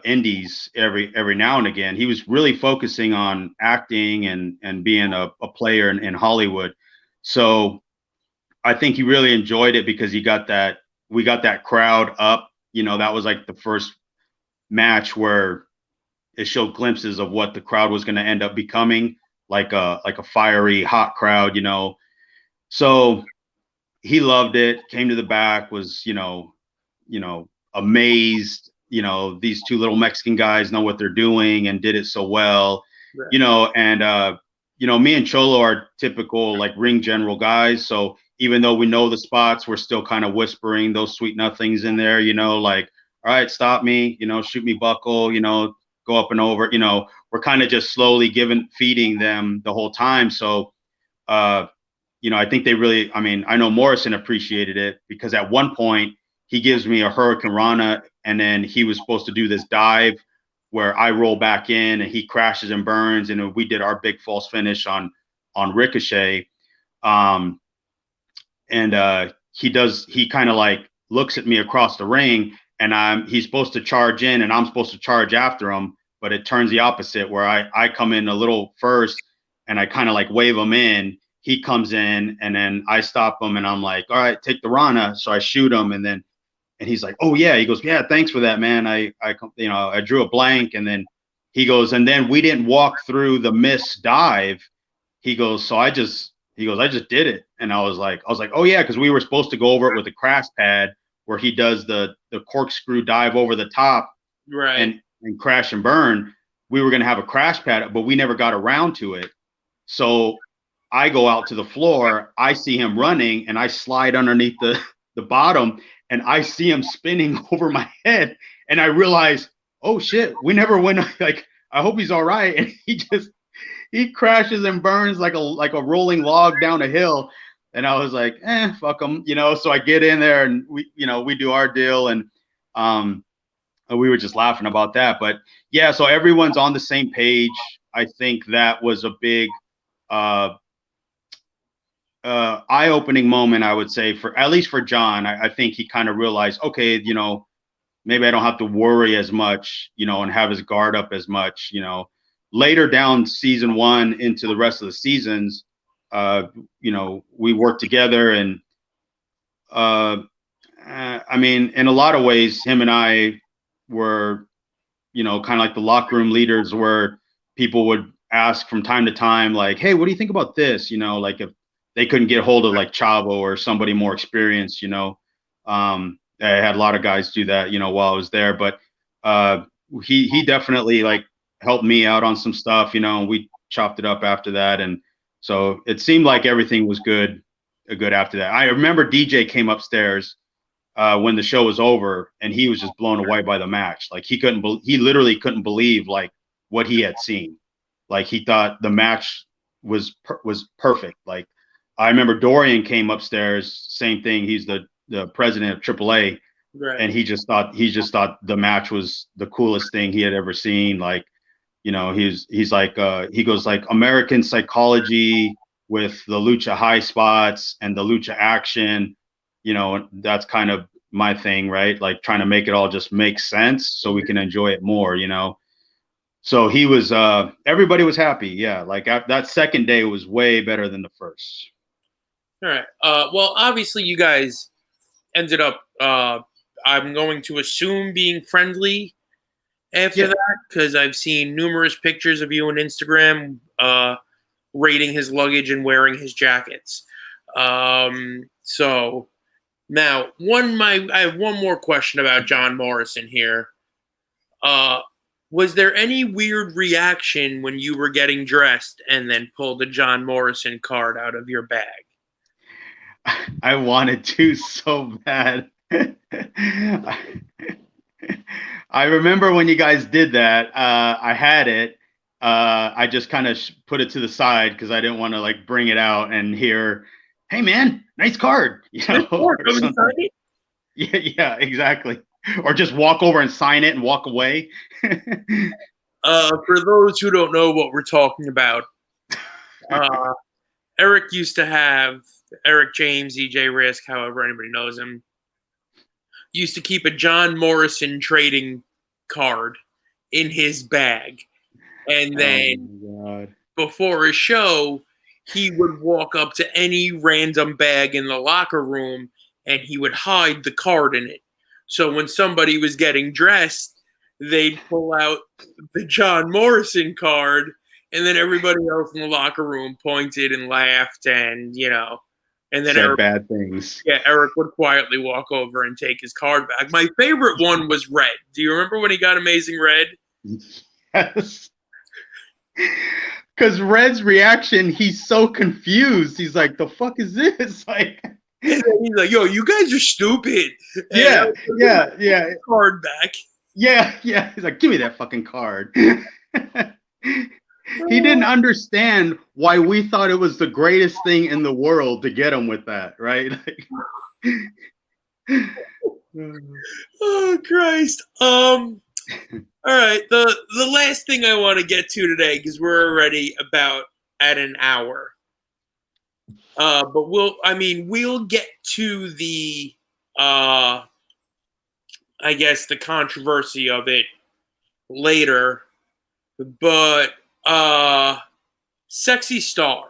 indies every now and again. He was really focusing on acting and being a player in Hollywood. So I think he really enjoyed it because we got that crowd up. That was like the first match where it showed glimpses of what the crowd was going to end up becoming, like a fiery, hot crowd, So he loved it, came to the back, was, amazed, these two little Mexican guys know what they're doing and did it so well, and me and Cholo are typical like ring general guys. So even though we know the spots, we're still kind of whispering those sweet nothings in there, like, all right, stop me, shoot me buckle, go up and over, we're kind of just slowly feeding them the whole time. So, I think they really, I know Morrison appreciated it because at one point he gives me a Hurricane Rana and then he was supposed to do this dive where I roll back in and he crashes and burns. And we did our big false finish on Ricochet. He kind of like looks at me across the ring and he's supposed to charge in and I'm supposed to charge after him, but it turns the opposite where I come in a little first and I kind of like wave him in. He comes in and then I stop him and I'm like, all right, take the Rana. So I shoot him and he's like, oh yeah. He goes, yeah, thanks for that, man. I drew a blank. And then he goes, and then we didn't walk through the miss dive. He goes, I just did it. And I was like, oh yeah. Cause we were supposed to go over it with a crash pad where he does the corkscrew dive over the top and crash and burn. We were going to have a crash pad, but we never got around to it. So I go out to the floor, I see him running and I slide underneath the bottom and I see him spinning over my head. And I realize, oh shit, we never went. Like, I hope he's all right. And he crashes and burns like a rolling log down a hill. And I was like, fuck him, so I get in there and we do our deal. And we were just laughing about that. But yeah, so everyone's on the same page. I think that was a big, eye-opening moment, I would say, for at least for John. I think he kind of realized, okay, maybe I don't have to worry as much, and have his guard up as much, later down season one into the rest of the seasons, we worked together and, in a lot of ways, him and I were, kind of like the locker room leaders where people would ask from time to time, like, hey, what do you think about this? Like if they couldn't get hold of like Chavo or somebody more experienced, I had a lot of guys do that, while I was there, but he definitely like helped me out on some stuff, and we chopped it up after that. And so it seemed like everything was good after that. I remember DJ came upstairs when the show was over and he was just blown away by the match. Like he literally couldn't believe like what he had seen. Like he thought the match was perfect. Like I remember Dorian came upstairs, same thing. He's the president of AAA. Right. And he just thought the match was the coolest thing he had ever seen. Like, he's like, he goes like American psychology with the lucha high spots and the lucha action, that's kind of my thing, right? Like trying to make it all just make sense so we can enjoy it more, So he was, everybody was happy. Yeah. Like that second day was way better than the first. All right. Well, obviously you guys ended up, I'm going to assume being friendly after that, because I've seen numerous pictures of you on Instagram raiding his luggage and wearing his jackets. So Now, I have one more question about John Morrison here. Was there any weird reaction when you were getting dressed and then pulled a John Morrison card out of your bag? I wanted to so bad. I remember when you guys did that. I had it. I just kind of put it to the side because I didn't want to like bring it out and hear, "Hey man, nice card," you know. Or something. Yeah, exactly. Or just walk over and sign it and walk away. For those who don't know what we're talking about, Eric used to have Eric James, EJ Risk, however anybody knows him, used to keep a John Morrison trading card in his bag. And then before a show, he would walk up to any random bag in the locker room and he would hide the card in it. So when somebody was getting dressed, they'd pull out the John Morrison card, and then everybody else in the locker room pointed and laughed, and and then said bad things. Yeah, Eric would quietly walk over and take his card back. My favorite one was Red. Do you remember when he got Amazing Red? Yes. Because Red's reaction, he's so confused. He's like, "The fuck is this?" Like, and he's like, "Yo, you guys are stupid." Yeah. Card back. Yeah. He's like, "Give me that fucking card." He didn't understand why we thought it was the greatest thing in the world to get him with that, right? Oh Christ. All right. The last thing I want to get to today, because we're already about at an hour. But we'll get to the I guess the controversy of it later. But Sexy Star,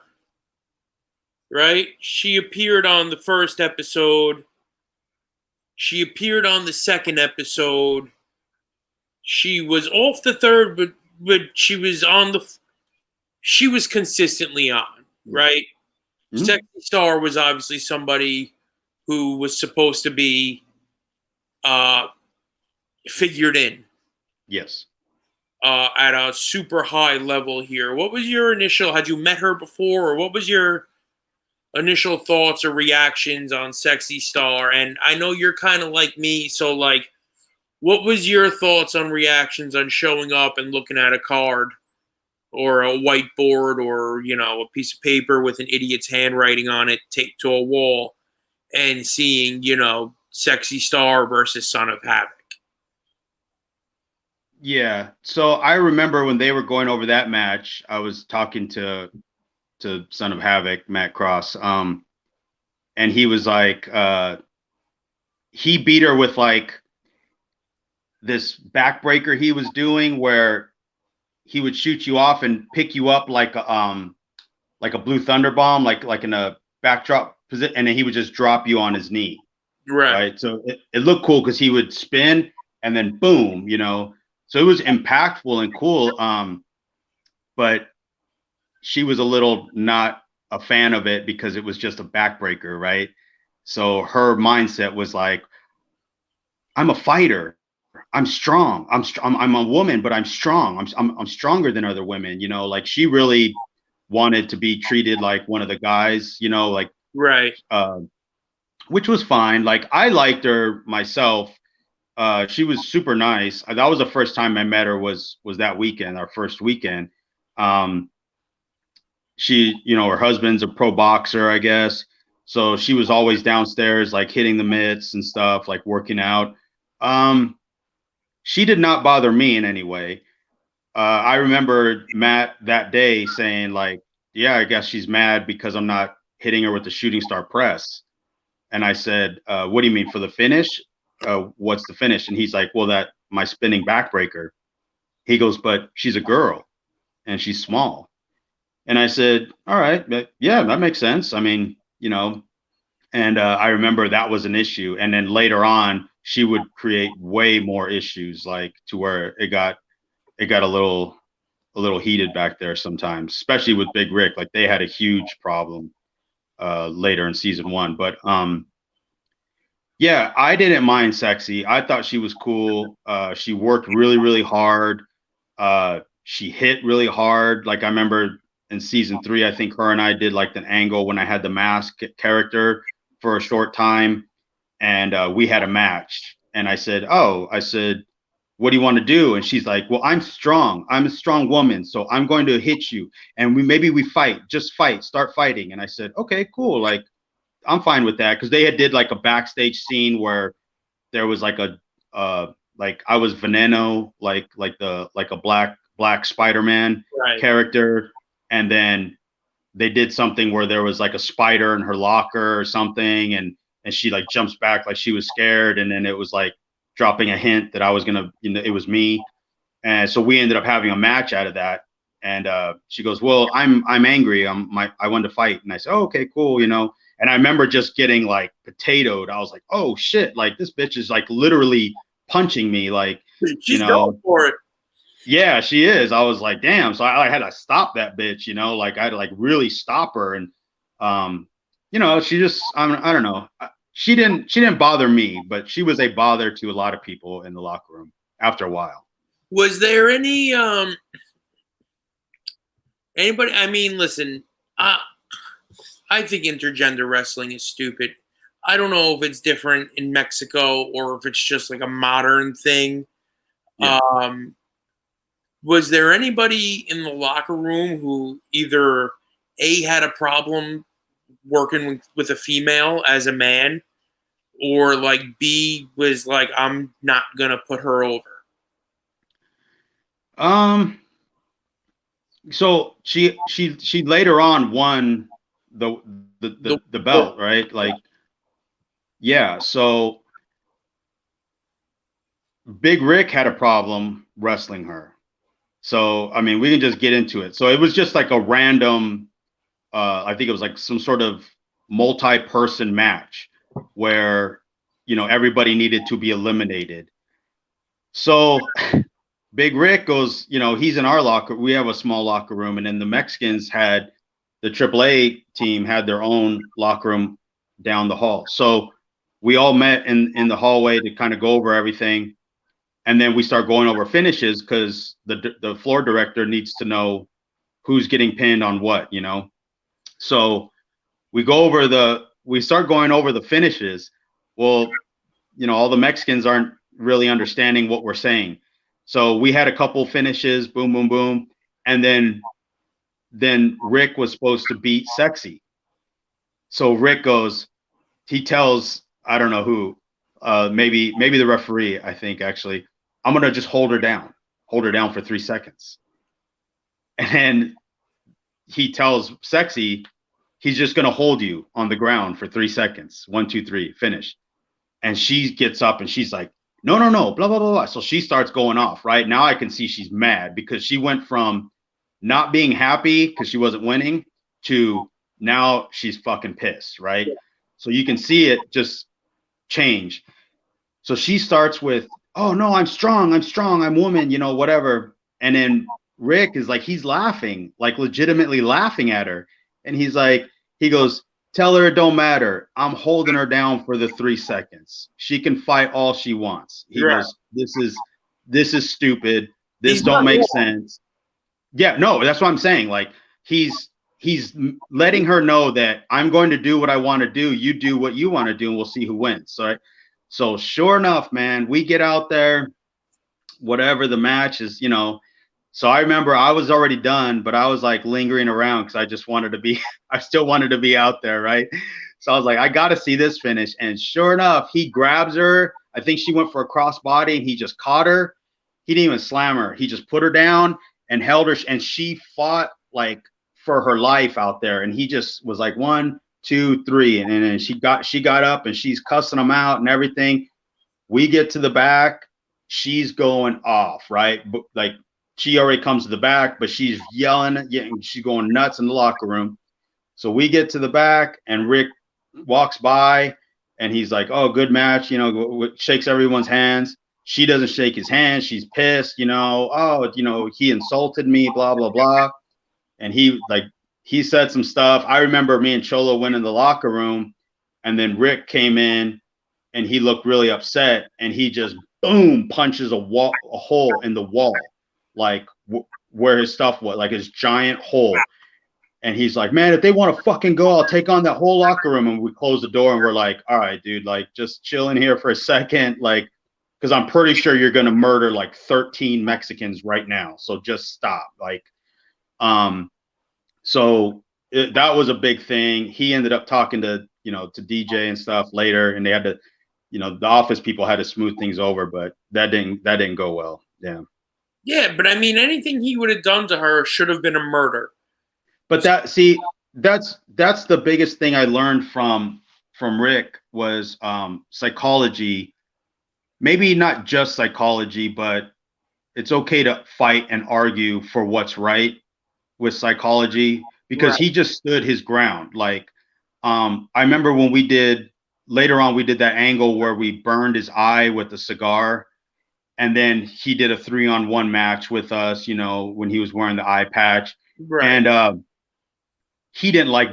right? She appeared on the first episode. She appeared on the second episode. She was off the third, but she was on she was consistently on, right? Mm-hmm. Sexy Star was obviously somebody who was supposed to be figured in. Yes. At a super high level here. What was your initial, had you met her before, or what was your initial thoughts or reactions on Sexy Star? And I know you're kind of like me, so like, what was your thoughts on reactions on showing up and looking at a card or a whiteboard or, a piece of paper with an idiot's handwriting on it taped to a wall and seeing, Sexy Star versus Son of Havoc? Yeah. So I remember when they were going over that match, I was talking to Son of Havoc, Matt Cross. And he was like, he beat her with like this backbreaker he was doing where he would shoot you off and pick you up like a blue thunder bomb, like in a backdrop position, and then he would just drop you on his knee. Right. So it looked cool because he would spin and then boom, So it was impactful and cool. But she was a little not a fan of it because it was just a backbreaker, right? So her mindset was like, "I'm a fighter. I'm strong. I'm a woman, but I'm strong. I'm stronger than other women." Like she really wanted to be treated like one of the guys. Like right. Which was fine. Like I liked her myself. She was super nice. That was the first time I met her was that weekend, our first weekend. She, her husband's a pro boxer, I guess. So she was always downstairs, like hitting the mitts and stuff, like working out. She did not bother me in any way. I remember Matt that day saying like, "Yeah, I guess she's mad because I'm not hitting her with the shooting star press." And I said, "What do you mean for the finish? What's the finish?" And he's like, "Well, my spinning backbreaker." He goes, "But she's a girl and she's small." And I said, "All right, yeah, that makes sense. I mean, and I remember that was an issue. And then later on, she would create way more issues, like to where it got a little heated back there sometimes, especially with Big Rick. Like they had a huge problem later in season 1. But Yeah, I didn't mind Sexy. I thought she was cool. She worked really, really hard. She hit really hard. Like I remember in season 3, I think her and I did like an angle when I had the mask character for a short time, and we had a match. And I said, what do you want to do? And she's like, well, I'm strong. I'm a strong woman, so I'm going to hit you. And maybe we fight. Just fight. Start fighting. And I said, okay, cool. Like I'm fine with that because they had did like a backstage scene where there was like a like I was Veneno, like a black Spider-Man Right. character, and then they did something where there was like a spider in her locker or something, and she like jumps back like she was scared, and then it was like dropping a hint that I was gonna, it was me, and so we ended up having a match out of that. And she goes, well, I'm angry. I want to fight. And I said, oh, okay, cool, And I remember just getting like potatoed. I was like, oh shit, like this bitch is like literally punching me, like, She's going for it. Yeah, she is. I was like, damn. So I had to stop that bitch, like I had to like really stop her. And she just, I don't know. She didn't bother me, but she was a bother to a lot of people in the locker room after a while. Was there any anybody? I mean, listen, I think intergender wrestling is stupid. I don't know if it's different in Mexico or if it's just like a modern thing. Yeah. Was there anybody in the locker room who either A, had a problem working with a female as a man, or like B, was like, I'm not gonna put her over? So she later on won the belt, right? Like, yeah. So Big Rick had a problem wrestling her. So I mean, we can just get into it. So it was just like a random, I think it was like some sort of multi-person match where everybody needed to be eliminated. So Big Rick goes, he's in our locker. We have a small locker room, and then the Mexicans had the AAA team had their own locker room down the hall. So we all met in the hallway to kind of go over everything, and then we start going over finishes because the floor director needs to know who's getting pinned on what, So we start going over the finishes. Well, all the Mexicans aren't really understanding what we're saying. So we had a couple finishes, boom, boom, boom. And then Rick was supposed to beat Sexy. So Rick he tells, I don't know who, maybe the referee, I think actually, I'm going to just hold her down for 3 seconds. And then he tells Sexy, he's just going to hold you on the ground for 3 seconds. 1, 2, 3, finish. And she gets up and she's like, no, blah, blah, blah, blah. So she starts going off, right? Now I can see she's mad because she went from not being happy because she wasn't winning to now she's fucking pissed, right? Yeah. So you can see it just change. So she starts with, oh, no, I'm strong, I'm woman, whatever. And then Rick is like, he's laughing, like legitimately laughing at her. And he goes, tell her it don't matter. I'm holding her down for the 3 seconds. She can fight all she wants. He goes, this is stupid. This don't make sense. Yeah, no, that's what I'm saying. Like he's letting her know that I'm going to do what I want to do. You do what you want to do, and we'll see who wins. So sure enough, man, we get out there, whatever the match is, So I remember I was already done, but I was like lingering around because I just wanted to be, I still wanted to be out there, right? So I was like, I got to see this finish. And sure enough, he grabs her. I think she went for a crossbody and he just caught her. He didn't even slam her. He just put her down and held her. And she fought like for her life out there. And he just was like 1, 2, 3. And then she got up and she's cussing him out and everything. We get to the back. She's going off, right? Like, she already comes to the back, but she's yelling, she's going nuts in the locker room. So we get to the back and Rick walks by and he's like, oh, good match, shakes everyone's hands. She doesn't shake his hand. She's pissed, he insulted me, blah, blah, blah. And he said some stuff. I remember me and Cholo went in the locker room and then Rick came in and he looked really upset, and he just boom punches a hole in the wall, like where his stuff was, like his giant hole. And he's like, man, if they want to fucking go, I'll take on that whole locker room. And we close the door and we're like, all right, dude, like just chill in here for a second. Like, because I'm pretty sure you're going to murder like 13 Mexicans right now. So just stop. Like, so that was a big thing. He ended up talking to, to DJ and stuff later, and they had to, the office people had to smooth things over, but that didn't go well. Yeah. Yeah. But I mean, anything he would have done to her should have been a murder. But that's the biggest thing I learned from Rick was psychology. Maybe not just psychology, but it's okay to fight and argue for what's right with psychology, because he just stood his ground. Like, I remember when later on we did that angle where we burned his eye with a cigar, and then he did a 3-on-1 match with us, when he was wearing the eye patch. Right. And he didn't like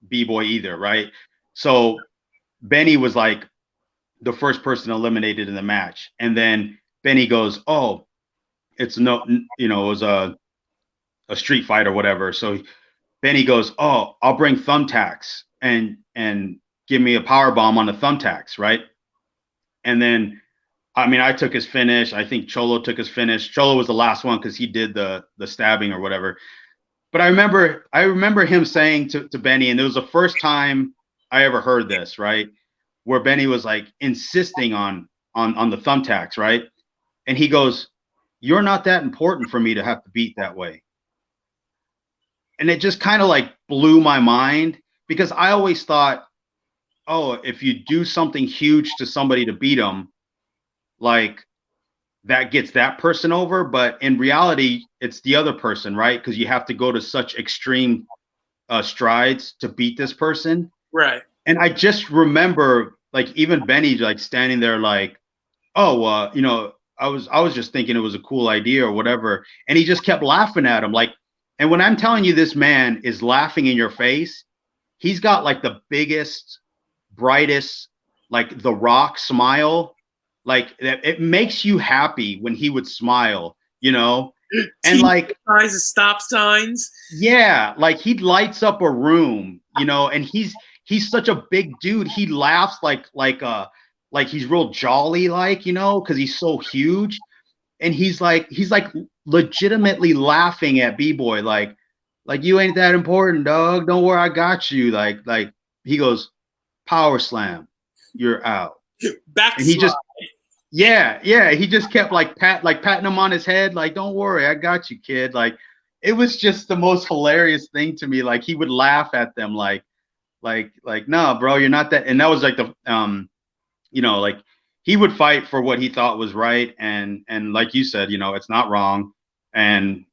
B-Boy either, right? So Benny was like the first person eliminated in the match. And then Benny goes, oh, it's it was a street fight or whatever. So Benny goes, oh, I'll bring thumbtacks and give me a power bomb on the thumbtacks, right? And then, I mean, I took his finish. I think Cholo took his finish. Cholo was the last one because he did the stabbing or whatever. But I remember him saying to Benny, and it was the first time I ever heard this, right? Where Benny was like insisting on the thumbtacks, right? And he goes, you're not that important for me to have to beat that way. And it just kind of like blew my mind, because I always thought, oh, if you do something huge to somebody to beat them, like that gets that person over. But in reality, it's the other person, right? Because you have to go to such extreme strides to beat this person. Right. And I just remember, like, even Benny like standing there like, oh, I was just thinking it was a cool idea or whatever. And he just kept laughing at him. Like, and when I'm telling you this man is laughing in your face, he's got like the biggest, brightest, like The Rock smile. Like, it makes you happy when he would smile, and like signs of stop signs. Yeah, like he lights up a room, and he's such a big dude. He laughs like he's real jolly, like, because he's so huge. And he's like legitimately laughing at B-Boy, like you ain't that important, dog. Don't worry, I got you. Like he goes, power slam, you're out. Back. And he just he just kept like patting him on his head, like, don't worry, I got you, kid. Like, it was just the most hilarious thing to me. Like, he would laugh at them like, nah, bro, you're not that. And that was like the like, he would fight for what he thought was right, and like you said, it's not wrong, and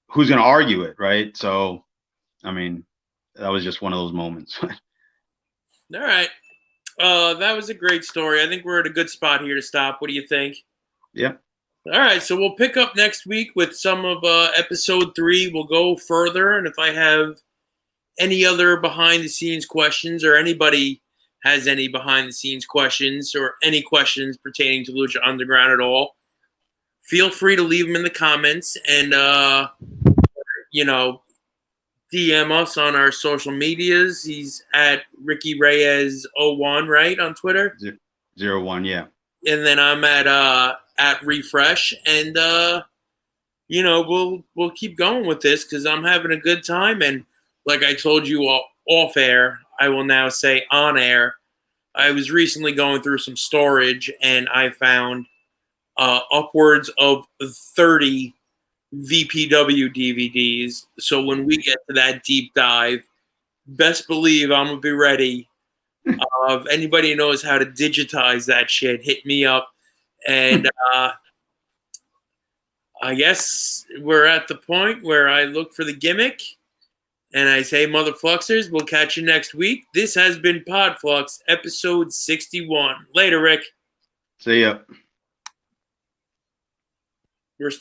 who's gonna argue it, right? So, I mean, that was just one of those moments. All right. That was a great story. I think we're at a good spot here to stop. What do you think? Yeah. All right, so we'll pick up next week with some of episode 3. We'll go further, and if I have any other behind-the-scenes questions, or anybody has any behind-the-scenes questions, or any questions pertaining to Lucha Underground at all, feel free to leave them in the comments, and DM us on our social medias. He's at Ricky Reyes 01, right, on Twitter? 01, yeah. And then I'm at Refresh, and we'll keep going with this because I'm having a good time. And like I told you off air, I will now say on air. I was recently going through some storage, and I found upwards of 30 VPW DVDs. So when we get to that deep dive, best believe I'm gonna be ready. If anybody knows how to digitize that shit, hit me up. And I guess we're at the point where I look for the gimmick and I say, motherfluxers, we'll catch you next week. This has been Podfluxxx, episode 61. Later, Rick. See ya.